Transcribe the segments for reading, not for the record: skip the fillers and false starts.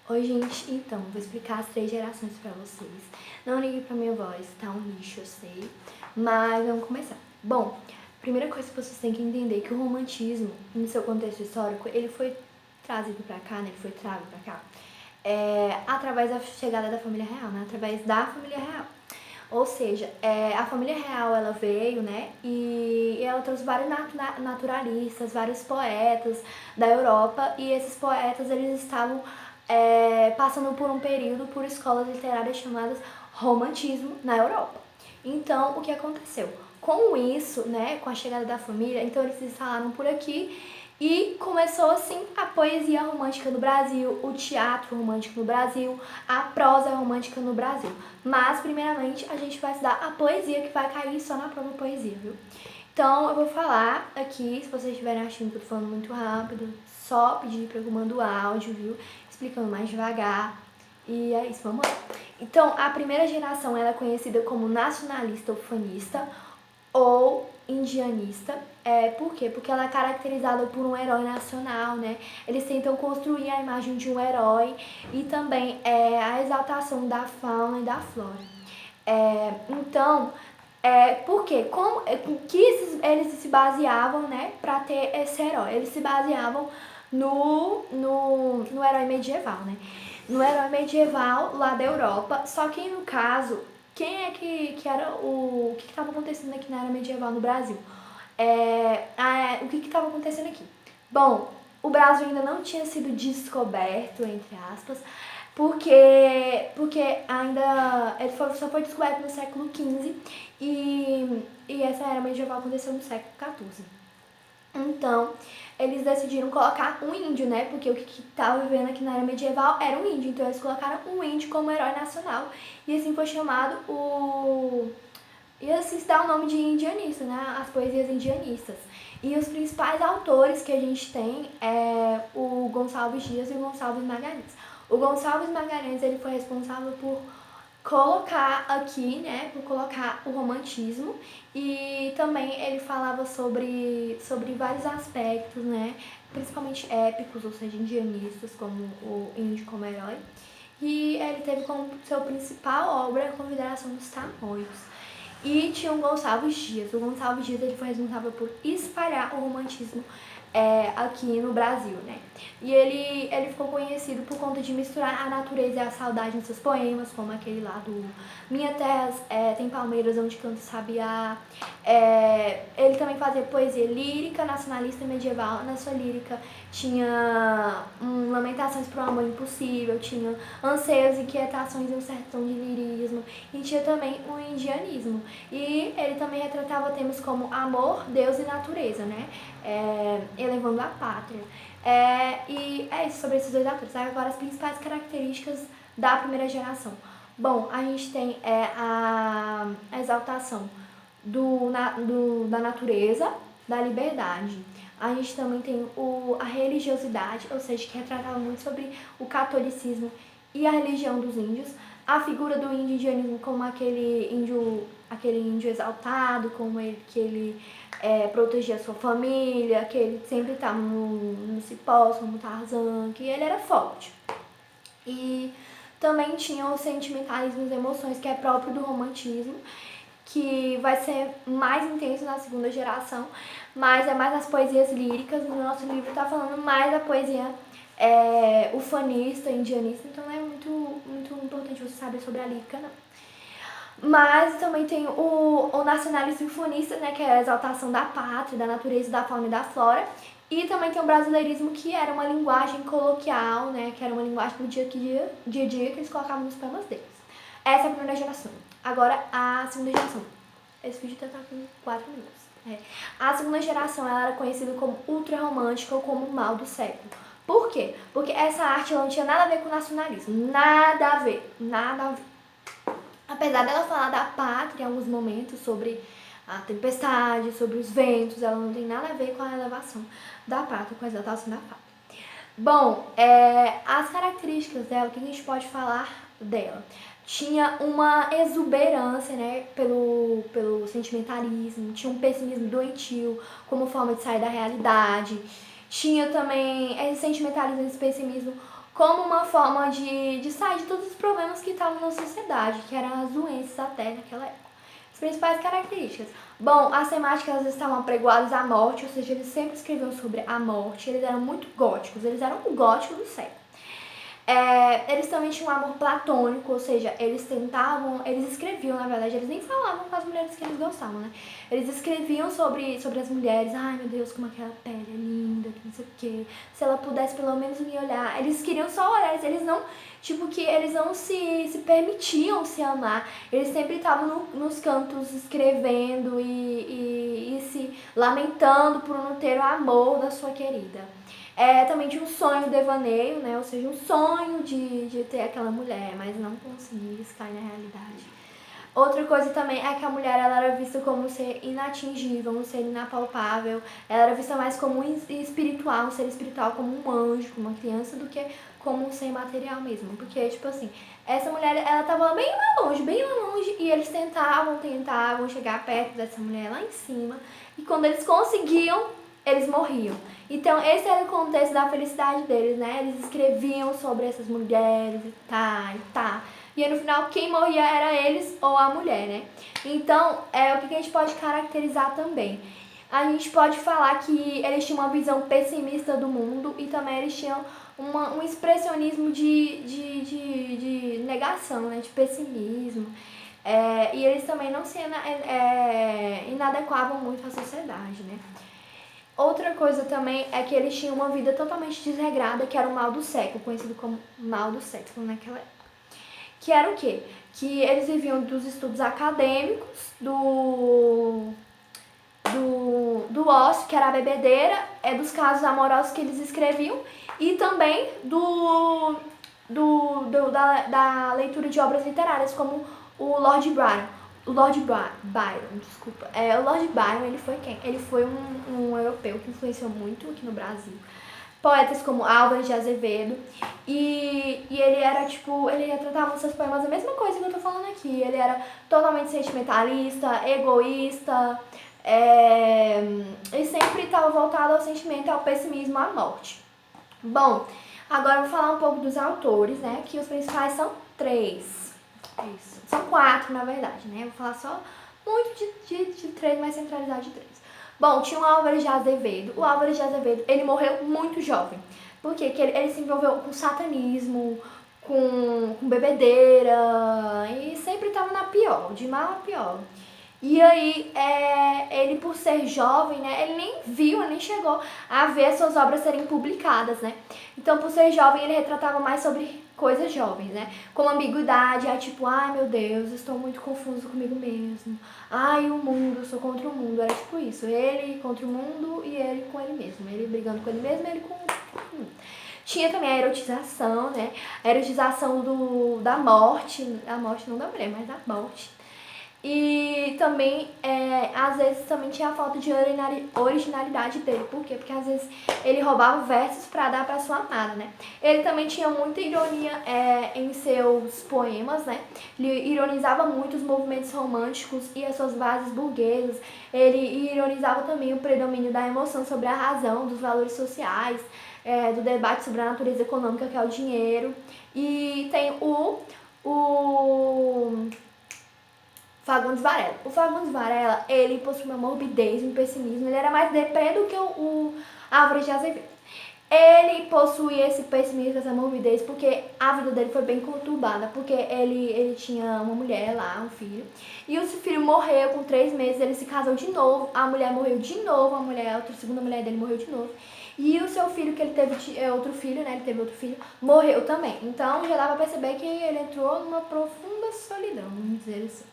Oi, gente, então, vou explicar as 3 gerações pra vocês. Não ligue pra minha voz, tá um lixo, eu sei, mas vamos começar. Bom, primeira coisa que vocês têm que entender é que o romantismo, no seu contexto histórico, ele foi trazido pra cá, né, ele foi trago pra cá, através da chegada da família real, né, através da família real. Ou seja, a família real ela veio, né, e ela trouxe vários naturalistas, vários poetas da Europa, e esses poetas eles estavam passando por um período por escolas literárias chamadas romantismo na Europa. Então, o que aconteceu? Com isso, né, com a chegada da família, então eles se instalaram por aqui e começou assim a poesia romântica no Brasil, o teatro romântico no Brasil, a prosa romântica no Brasil. Mas, primeiramente, a gente vai estudar a poesia, que vai cair só na prova poesia, viu? Então, eu vou falar aqui, se vocês estiverem achando que eu tô falando muito rápido, só pedir pra eu mandar o áudio, viu? Explicando mais devagar. E é isso, vamos lá. Então, a primeira geração ela é conhecida como nacionalista ou fanista ou indianista. Por quê? Porque ela é caracterizada por um herói nacional, né? Eles tentam construir a imagem de um herói e também a exaltação da fauna e da flora. Então, por quê? Como que eles se baseavam, né, para ter esse herói? Eles se baseavam no herói medieval, né? No herói medieval lá da Europa, só que no caso, quem é que era o que estava acontecendo aqui na era medieval no Brasil? O que estava acontecendo aqui? Bom, o Brasil ainda não tinha sido descoberto, entre aspas, porque ainda ele só foi descoberto no século XV e essa era medieval aconteceu no século XIV. Então, eles decidiram colocar um índio, né? Porque o que estava vivendo aqui na era medieval era um índio. Então, eles colocaram um índio como herói nacional. E assim foi chamado o... E assim se dá o nome de indianista, né? As poesias indianistas. E os principais autores que a gente tem é o Gonçalves Dias e o Gonçalves Magalhães. O Gonçalves Magalhães ele foi responsável por colocar aqui, né, por colocar o romantismo e também ele falava sobre vários aspectos, né, principalmente épicos, ou seja, indianistas, como o índio como herói. E ele teve como seu principal obra a Consideração dos Tamoios. E tinha o Gonçalves Dias. O Gonçalves Dias ele foi responsável por espalhar o romantismo aqui no Brasil, né? E ele ficou conhecido por conta de misturar a natureza e a saudade em seus poemas, como aquele lá do Minha Terra tem palmeiras onde canta o sabiá. Ele também fazia poesia lírica, nacionalista e medieval. Na sua lírica tinha lamentações por um amor impossível, tinha anseios, inquietações e um certo tom de lirismo. E tinha também o indianismo. E ele também retratava temas como amor, Deus e natureza, né? Elevando a pátria. E é isso sobre esses dois atores. Agora, as principais características da primeira geração. Bom, a gente tem a exaltação da natureza, da liberdade. A gente também tem a religiosidade, ou seja, que retratava muito sobre o catolicismo e a religião dos índios. A figura do índio indianismo como aquele índio exaltado, como que ele protegia a sua família, que ele sempre estava no cipó, como Tarzan, que ele era forte. E também tinha o sentimentalismo e as emoções, que é próprio do romantismo, que vai ser mais intenso na segunda geração, mas é mais nas poesias líricas. No nosso livro está falando mais da poesia ufanista, indianista, então não é muito importante você saber sobre a lírica, não. Mas também tem o nacionalismo ufanista, né, que é a exaltação da pátria, da natureza, da fauna e da flora. E também tem o brasileirismo, que era uma linguagem coloquial, né, que era uma linguagem do dia a dia que eles colocavam nos poemas deles. Essa é a primeira geração. Agora, a segunda geração. Esse vídeo tá com 4 minutos. A segunda geração ela era conhecida como ultra-romântica ou como o mal do século. Por quê? Porque essa arte não tinha nada a ver com o nacionalismo. Nada a ver. Nada a ver. Apesar dela falar da pátria em alguns momentos, sobre a tempestade, sobre os ventos, ela não tem nada a ver com a elevação da pátria, com a exaltação da pátria. Bom, as características dela, o que a gente pode falar dela? Tinha uma exuberância, né, pelo sentimentalismo, tinha um pessimismo doentio como forma de sair da realidade, tinha também esse sentimentalismo, esse pessimismo como uma forma de sair de todos os problemas que estavam na sociedade, que eram as doenças até naquela época. As principais características. Bom, as temáticas elas estavam apregoadas à morte, ou seja, eles sempre escreviam sobre a morte, eles eram muito góticos, eles eram o gótico do século. Eles também tinham um amor platônico, ou seja, eles escreviam, na verdade, eles nem falavam com as mulheres que eles gostavam, né? Eles escreviam sobre as mulheres, ai meu Deus, como aquela pele é linda, que não sei o quê, se ela pudesse pelo menos me olhar. Eles queriam só olhar, eles não, eles não se permitiam se amar, eles sempre estavam nos cantos escrevendo e se lamentando por não ter o amor da sua querida. Também tinha um sonho devaneio, né? Ou seja, um sonho de ter aquela mulher, mas não conseguir, isso cai na realidade. Outra coisa também é que a mulher ela era vista como um ser inatingível, um ser inapalpável. Ela era vista mais como um espiritual, um ser espiritual, como um anjo, como uma criança, do que como um ser material mesmo. Porque, tipo assim, essa mulher, ela tava bem lá longe, e eles tentavam chegar perto dessa mulher lá em cima. E quando eles conseguiam, eles morriam. Então, esse era o contexto da felicidade deles, né? Eles escreviam sobre essas mulheres e tá. E aí, no final, quem morria era eles ou a mulher, né? Então, o que a gente pode caracterizar também? A gente pode falar que eles tinham uma visão pessimista do mundo e também eles tinham um expressionismo de negação, né? De pessimismo. E eles também não se inadequavam muito à sociedade, né? Outra coisa também é que eles tinham uma vida totalmente desregrada, que era o mal do século, conhecido como mal do século naquela época. Que era o quê? Que eles viviam dos estudos acadêmicos, do ócio, que era a bebedeira, dos casos amorosos que eles escreviam, e também da leitura de obras literárias, como o Lord Byron. O Lord Byron, desculpa. O Lord Byron, ele foi quem? Ele foi um europeu que influenciou muito aqui no Brasil. Poetas como Álvares de Azevedo. E ele era, ele retratava nos seus poemas a mesma coisa que eu tô falando aqui. Ele era totalmente sentimentalista, egoísta, e sempre estava voltado ao sentimento, ao pessimismo, à morte. Bom, agora eu vou falar um pouco dos autores, né? Que os principais são 3. Isso. São 4, na verdade, né? Eu vou falar só muito de 3, mas centralizado de 3. Bom, tinha o Álvares de Azevedo. O Álvares de Azevedo, ele morreu muito jovem. Por quê? Porque ele se envolveu com satanismo, com bebedeira, e sempre estava na pior, de mal a pior. E aí, ele por ser jovem, né, ele nem viu, nem chegou a ver suas obras serem publicadas, né. Então, por ser jovem, ele retratava mais sobre coisas jovens, né, como ambiguidade, tipo, ai meu Deus, estou muito confuso comigo mesmo, ai o mundo, sou contra o mundo, era tipo isso, ele contra o mundo e ele com ele mesmo, ele brigando com ele mesmo e ele com o mundo. Tinha também a erotização, né, a erotização da morte não da mulher, mas da morte. E também, às vezes, também tinha a falta de originalidade dele. Por quê? Porque às vezes ele roubava versos para dar para sua amada, né? Ele também tinha muita ironia em seus poemas, né? Ele ironizava muito os movimentos românticos e as suas bases burguesas. Ele ironizava também o predomínio da emoção sobre a razão, dos valores sociais, do debate sobre a natureza econômica, que é o dinheiro. E tem o Fagundes Varela. O Fagundes Varela, ele possui uma morbidez, um pessimismo, ele era mais deprê do que o Álvares de Azevedo. Ele possui esse pessimismo, essa morbidez, porque a vida dele foi bem conturbada, porque ele tinha uma mulher lá, um filho, e o filho morreu com 3 meses, ele se casou de novo, a mulher morreu de novo, a segunda mulher dele morreu de novo, e o seu filho, que ele teve outro filho, né, ele teve outro filho, morreu também. Então já dá pra perceber que ele entrou numa profunda solidão, vamos dizer assim.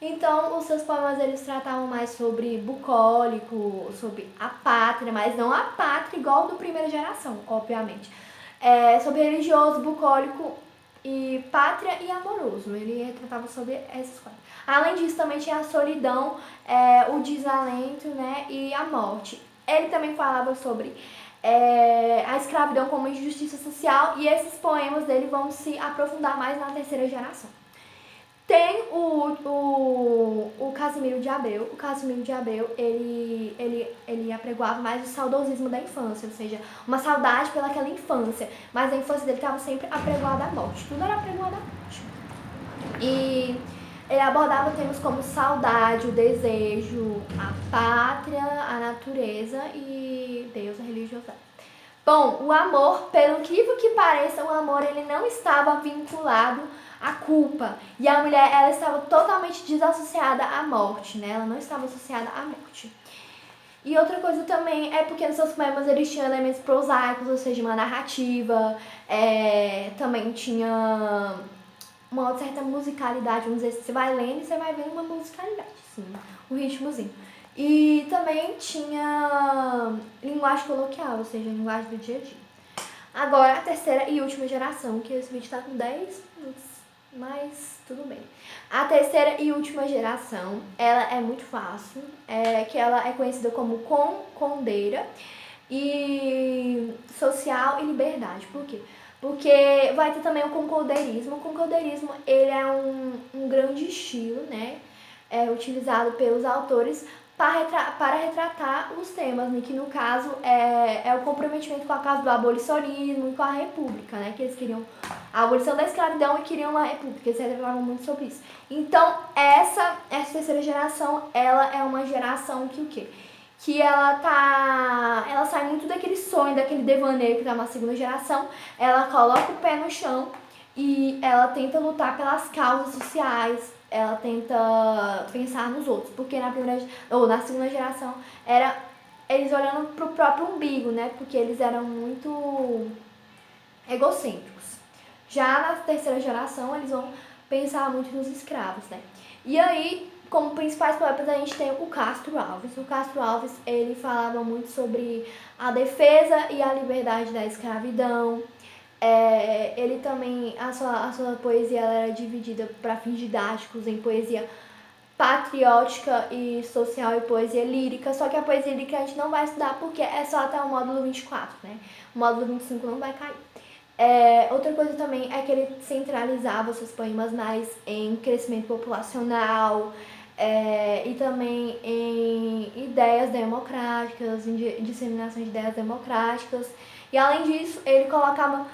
Então, os seus poemas, eles tratavam mais sobre bucólico, sobre a pátria, mas não a pátria igual do primeira geração, obviamente. Sobre religioso, bucólico, e pátria e amoroso. Ele tratava sobre essas coisas. Além disso, também tinha a solidão, o desalento, né, e a morte. Ele também falava sobre a escravidão como injustiça social, e esses poemas dele vão se aprofundar mais na terceira geração. Tem o Casimiro de Abreu. O Casimiro de Abreu, ele apregoava mais o saudosismo da infância, ou seja, uma saudade pelaquela infância. Mas a infância dele estava sempre apregoada à morte. Tudo era apregoado à morte. E ele abordava temas como saudade, o desejo, a pátria, a natureza e Deus, a religiosidade. Bom, o amor, pelo incrível que pareça, o amor ele não estava vinculado à culpa. E a mulher, ela estava totalmente desassociada à morte, né? Ela não estava associada à morte. E outra coisa também é porque nos seus poemas eles tinham elementos prosaicos, ou seja, uma narrativa, também tinha uma certa musicalidade, vamos dizer, você vai lendo e você vai vendo uma musicalidade, assim, um ritmozinho. E também tinha linguagem coloquial, ou seja, linguagem do dia a dia. Agora, a terceira e última geração, que esse vídeo tá com 10 minutos, mas tudo bem. A terceira e última geração, ela é muito fácil, que ela é conhecida como condeira e social e liberdade. Por quê? Porque vai ter também o concordeirismo. O concordeirismo, ele é um grande estilo, né? Utilizado pelos autores para retratar os temas, né? Que no caso é o comprometimento com a causa do abolicionismo e com a república, né? Que eles queriam a abolição da escravidão e queriam uma república, eles falavam muito sobre isso. Então, essa terceira geração, ela é uma geração que o quê? Que ela sai muito daquele sonho, daquele devaneio que tá na segunda geração, ela coloca o pé no chão e ela tenta lutar pelas causas sociais, ela tenta pensar nos outros, porque na segunda geração era eles olhando pro próprio umbigo, né? Porque eles eram muito egocêntricos. Já na terceira geração, eles vão pensar muito nos escravos, né? E aí, como principais poetas, a gente tem o Castro Alves. O Castro Alves, ele falava muito sobre a defesa e a liberdade da escravidão. Ele também, a sua poesia ela era dividida para fins didáticos em poesia patriótica e social e poesia lírica, só que a poesia lírica a gente não vai estudar porque é só até o módulo 24, né? O módulo 25 não vai cair. Outra coisa também é que ele centralizava seus poemas mais em crescimento populacional, e também em ideias democráticas, em disseminação de ideias democráticas. E além disso, ele colocava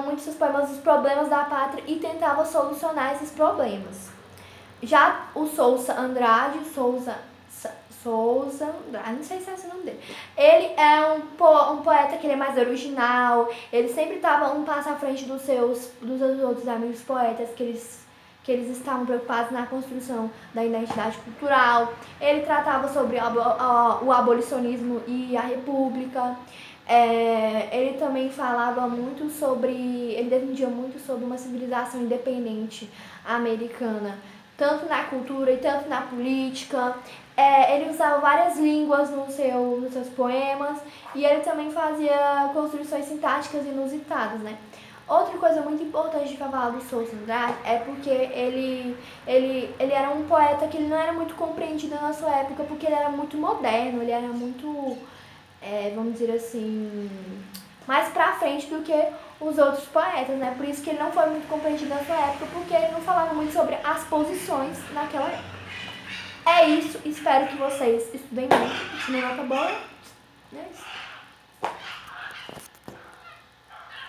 muito seus poemas nos problemas da pátria e tentava solucionar esses problemas. Já o Souza Andrade, não sei se é esse o nome dele. Ele é um poeta que ele é mais original, ele sempre estava um passo à frente dos outros amigos poetas, que eles estavam preocupados na construção da identidade cultural. Ele tratava sobre o abolicionismo e a república. Ele também falava muito ele defendia muito sobre uma civilização independente americana, tanto na cultura e tanto na política. Ele usava várias línguas nos seus poemas e ele também fazia construções sintáticas inusitadas, né? Outra coisa muito importante de falar do Souza Andrade é porque ele era um poeta que ele não era muito compreendido na sua época porque ele era muito moderno, ele era muito, vamos dizer assim, mais pra frente do que os outros poetas, né? Por isso que ele não foi muito compreendido na sua época, porque ele não falava muito sobre as posições naquela época. É isso, espero que vocês estudem muito, se não nota boa, é isso.